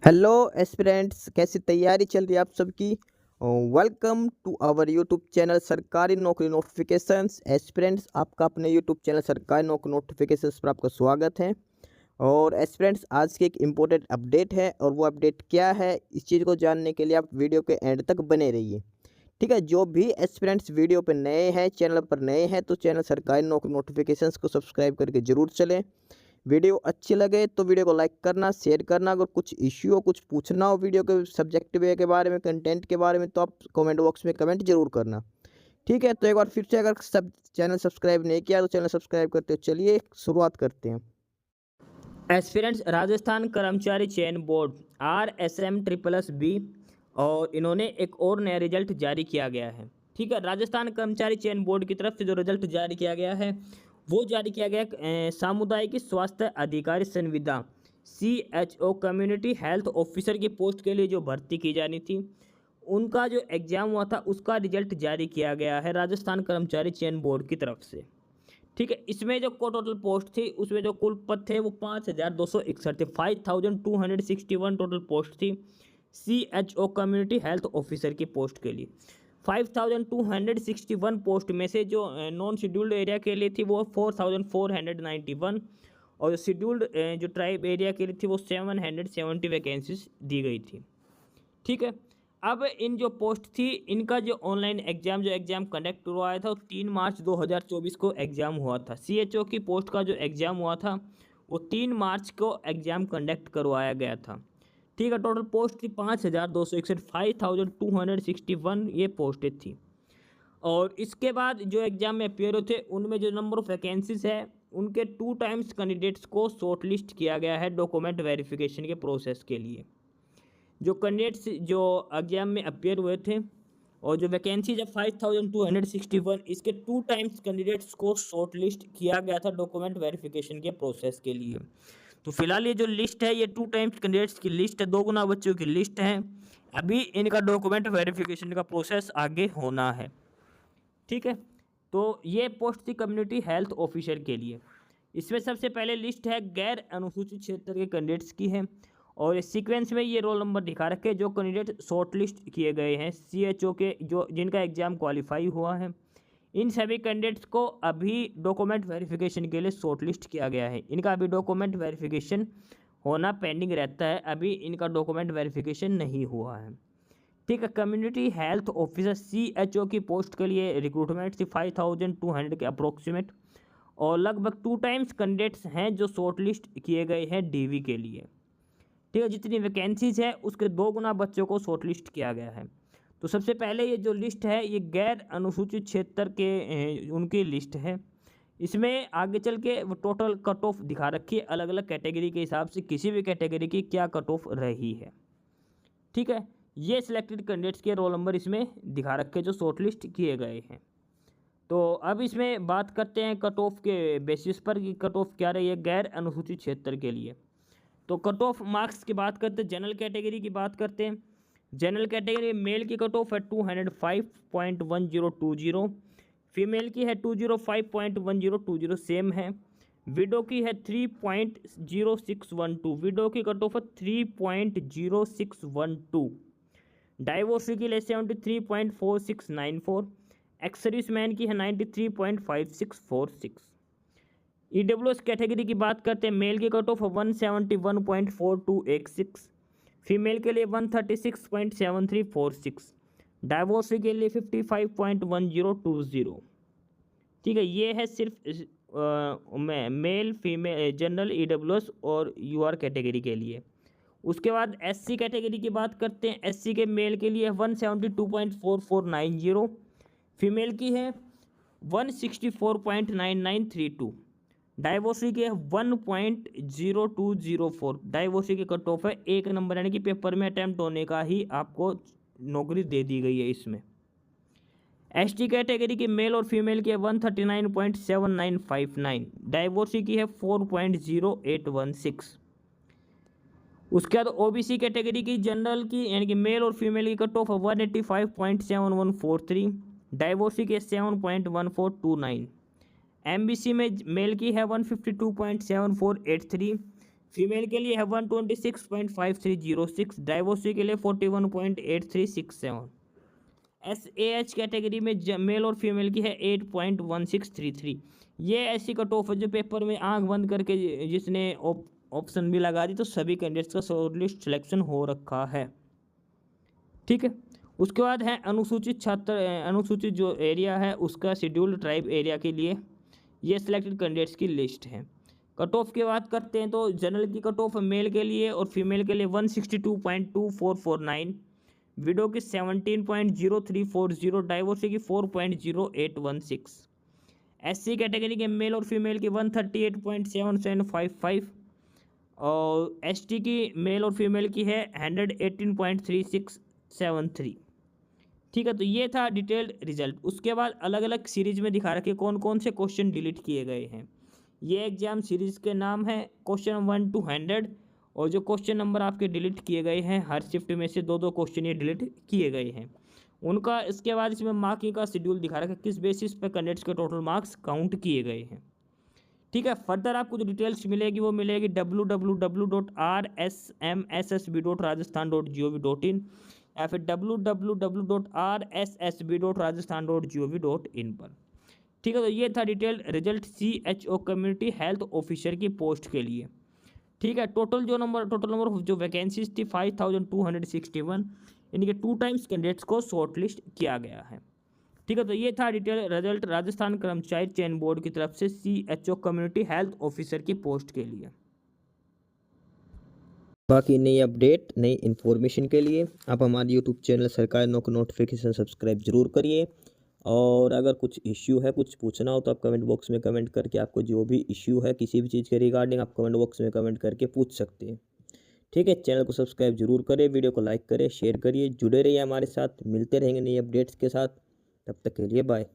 Hello aspirants, कैसी तैयारी चल रही है आप सबकी। Welcome to our YouTube channel सरकारी नौकरी नोटिफिकेशंस। एस्पिरेंट्स, आपका अपने यूट्यूब चैनल सरकारी नौकरी नोटिफिकेशंस पर आपका स्वागत है। और एस्पिरेंट्स, आज की एक इम्पोर्टेंट अपडेट है, और वो अपडेट क्या है, इस चीज़ को जानने के लिए आप वीडियो के एंड तक बने रहिए। ठीक है, जो भी एस्पिरेंट्स वीडियो पर नए हैं, चैनल पर नए हैं, तो चैनल सरकारी नौकरी नोटिफिकेशंस को सब्सक्राइब करके जरूर चलें। वीडियो अच्छी लगे तो वीडियो को लाइक करना, शेयर करना। अगर कुछ इश्यू हो, कुछ पूछना हो वीडियो के सब्जेक्ट वे के बारे में, कंटेंट के बारे में, तो आप कमेंट बॉक्स में कमेंट जरूर करना। ठीक है, तो एक बार फिर से, अगर सब चैनल सब्सक्राइब नहीं किया तो चैनल सब्सक्राइब करते हो। चलिए शुरुआत करते हैं। एस्पिरेंट्स राजस्थान कर्मचारी चयन बोर्ड RSM ट्रिपल्स बी और इन्होंने एक और नया रिजल्ट जारी किया गया है। ठीक है, राजस्थान कर्मचारी चयन बोर्ड की तरफ से जो रिजल्ट जारी किया गया है वो जारी किया गया सामुदायिक स्वास्थ्य अधिकारी संविदा CHO कम्युनिटी हेल्थ ऑफिसर की पोस्ट के लिए जो भर्ती की जानी थी, उनका जो एग्ज़ाम हुआ था उसका रिजल्ट जारी किया गया है राजस्थान कर्मचारी चयन बोर्ड की तरफ से। ठीक है, इसमें जो को टोटल पोस्ट थी, उसमें जो कुल पद थे वो 5261 थे। 5261 टोटल पोस्ट थी CHO कम्युनिटी हेल्थ ऑफिसर की पोस्ट के लिए। 5261 पोस्ट में से जो नॉन शेड्यूल्ड एरिया के लिए थी वो 4491, और शेड्यूल्ड जो ट्राइब एरिया के लिए थी वो 770 वैकेंसीज दी गई थी। ठीक है, अब इन जो पोस्ट थी, इनका जो ऑनलाइन एग्ज़ाम कंडक्ट करवाया था वो 3 मार्च 2024 को एग्ज़ाम हुआ था। CHO की पोस्ट का जो एग्ज़ाम हुआ था वो 3 मार्च को एग्ज़ाम कंडक्ट करवाया गया था। ठीक है, टोटल पोस्ट थी 5261, 5261 ये पोस्टें थी। और इसके बाद जो एग्ज़ाम में अपियर हुए थे उनमें जो नंबर ऑफ़ वैकेंसीज है, उनके 2 टाइम्स कैंडिडेट्स को शॉर्ट लिस्ट किया गया है डॉक्यूमेंट वेरिफिकेशन के प्रोसेस के लिए। जो कैंडिडेट्स जो एग्जाम में अपियर हुए थे, और जो वैकेंसी जब 5261, इसके 2 टाइम्स कैंडिडेट्स को शॉर्ट लिस्ट किया गया था डॉक्यूमेंट वेरिफिकेशन के प्रोसेस के लिए। तो फिलहाल ये जो लिस्ट है ये 2 टाइम्स कैंडिडेट्स की लिस्ट है, 2 गुना बच्चों की लिस्ट है। अभी इनका डॉक्यूमेंट वेरिफिकेशन का प्रोसेस आगे होना है। ठीक है, तो ये पोस्ट थी कम्युनिटी हेल्थ ऑफिसर के लिए। इसमें सबसे पहले लिस्ट है गैर अनुसूचित क्षेत्र के कैंडिडेट्स की है, और इस सीक्वेंस में ये रोल नंबर दिखा रखे जो कैंडिडेट शॉर्ट लिस्ट किए गए हैं CHO के, जो जिनका एग्ज़ाम क्वालिफाई हुआ है। इन सभी कैंडिडेट्स को अभी डॉक्यूमेंट वेरिफिकेशन के लिए शॉर्ट लिस्ट किया गया है। इनका अभी डॉक्यूमेंट वेरिफिकेशन होना पेंडिंग रहता है, अभी इनका डॉक्यूमेंट वेरिफिकेशन नहीं हुआ है। ठीक है, कम्युनिटी हेल्थ ऑफिसर CHO की पोस्ट के लिए रिक्रूटमेंट थी 5200 के अप्रोक्सीमेट, और लगभग 2 टाइम्स कैंडिडेट्स हैं जो शॉर्ट लिस्ट किए गए हैं DV के लिए। ठीक है, जितनी वैकेंसीज है उसके 2 गुना बच्चों को शॉर्ट लिस्ट किया गया है। तो सबसे पहले ये जो लिस्ट है ये गैर अनुसूचित क्षेत्र के उनकी लिस्ट है। इसमें आगे चल के वो टोटल कट ऑफ दिखा रखी है अलग अलग कैटेगरी के हिसाब से, किसी भी कैटेगरी की क्या कट ऑफ रही है। ठीक है, ये सिलेक्टेड कैंडिडेट्स के रोल नंबर इसमें दिखा रखे जो शॉर्ट लिस्ट किए गए हैं। तो अब इसमें बात करते हैं कट ऑफ के बेसिस पर कि कट ऑफ क्या रही है गैर अनुसूचित क्षेत्र के लिए। तो कट ऑफ मार्क्स की बात करते हैं, जनरल कैटेगरी की बात करते हैं। जनरल कैटेगरी मेल की कट ऑफ है 205.1020, फीमेल की है 205.1020, सेम है। विडो की है 3.0612, विडो की कट ऑफ है 3.0612। डाइवोर्सी के लिए 73.4694, एक्सर्विस मैन की है 93.5646। EWS कैटेगरी की बात करते हैं, मेल की कट ऑफ 171.4286, फीमेल के लिए 136.7346, डाइवोर्सी के लिए 55.1020। ठीक है, ये है सिर्फ मेल फीमेल जनरल EWS और UR कैटेगरी के लिए। उसके बाद SC कैटेगरी की बात करते हैं, SC के मेल के लिए 172.4490, फीमेल की है 164.9932, डाइवोर्सी की है 1.0204, डाइवोर्सी की कट ऑफ है 1 नंबर, यानी कि पेपर में अटैम्प्ट होने का ही आपको नौकरी दे दी गई है इसमें। ST कैटेगरी की मेल और फीमेल की है 139.7959, डाइवोर्सी की है 4.0816। उसके बाद OBC कैटेगरी की जनरल की यानी कि मेल और फीमेल की कट ऑफ 185.7143, डाइवोर्सी की 7.1429। MBC में मेल की है 152.7483, फीमेल के लिए है 126.5306, डाइवोर्सी के लिए 41.8367। SAH कैटेगरी में मेल और फीमेल की है 8.1633। ये ऐसी कट ऑफ है जो पेपर में आंख बंद करके जिसने ऑप्शन भी लगा दी तो सभी कैंडिडेट्स का शॉर्ट लिस्ट सिलेक्शन हो रखा है। ठीक है, उसके बाद है अनुसूचित छात्र, अनुसूचित जो एरिया है उसका शेड्यूल्ड ट्राइब एरिया के लिए ये सिलेक्टेड कैंडिडेट्स की लिस्ट है। कट ऑफ की बात करते हैं तो जनरल की कट ऑफ मेल के लिए और फीमेल के लिए 162.2449, विडो की 17.0340, डाइवोर्सी की 4.0816। SC कैटेगरी के मेल और फीमेल की 138.7755 और ST की मेल और फीमेल की है 118.3673। ठीक है, तो ये था डिटेल्ड रिजल्ट। उसके बाद अलग अलग सीरीज में दिखा रखे कौन कौन से क्वेश्चन डिलीट किए गए हैं। ये एग्जाम सीरीज के नाम है क्वेश्चन 1 to 100, और जो क्वेश्चन नंबर आपके डिलीट किए गए हैं हर शिफ्ट में से 2-2 क्वेश्चन ये डिलीट किए गए हैं उनका। इसके बाद इसमें मार्किंग का शेड्यूल दिखा रखा है, किस बेसिस पे कैंडिडेट्स के टोटल मार्क्स काउंट किए गए हैं। ठीक है, फर्दर आपको जो डिटेल्स मिलेगी वो मिलेगी www.rsmssb.rajasthan.gov.in या फिर www.rssb.rajasthan.gov.in पर। ठीक है, तो ये था detail result CHO community health officer की पोस्ट के लिए। ठीक है, टोटल नंबर जो वैकेंसीज थी 5261, यानी कि 2 टाइम्स कैंडिडेट्स को शॉर्टलिस्ट किया गया है। ठीक है, तो ये था डिटेल रिजल्ट राजस्थान कर्मचारी चयन बोर्ड की तरफ से CHO कम्युनिटी हेल्थ ऑफिसर की पोस्ट के लिए। बाकी नई अपडेट नई इन्फॉर्मेशन के लिए आप हमारे यूट्यूब चैनल सरकारी नौकरी नोटिफिकेशन सब्सक्राइब जरूर करिए। और अगर कुछ इश्यू है, कुछ पूछना हो तो आप कमेंट बॉक्स में कमेंट करके आपको जो भी इश्यू है किसी भी चीज़ के रिगार्डिंग आप कमेंट बॉक्स में कमेंट करके पूछ सकते हैं। ठीक है, चैनल को सब्सक्राइब जरूर करें, वीडियो को लाइक करें, शेयर करिए, जुड़े रहिए हमारे साथ। मिलते रहेंगे नई अपडेट्स के साथ, तब तक के लिए बाय।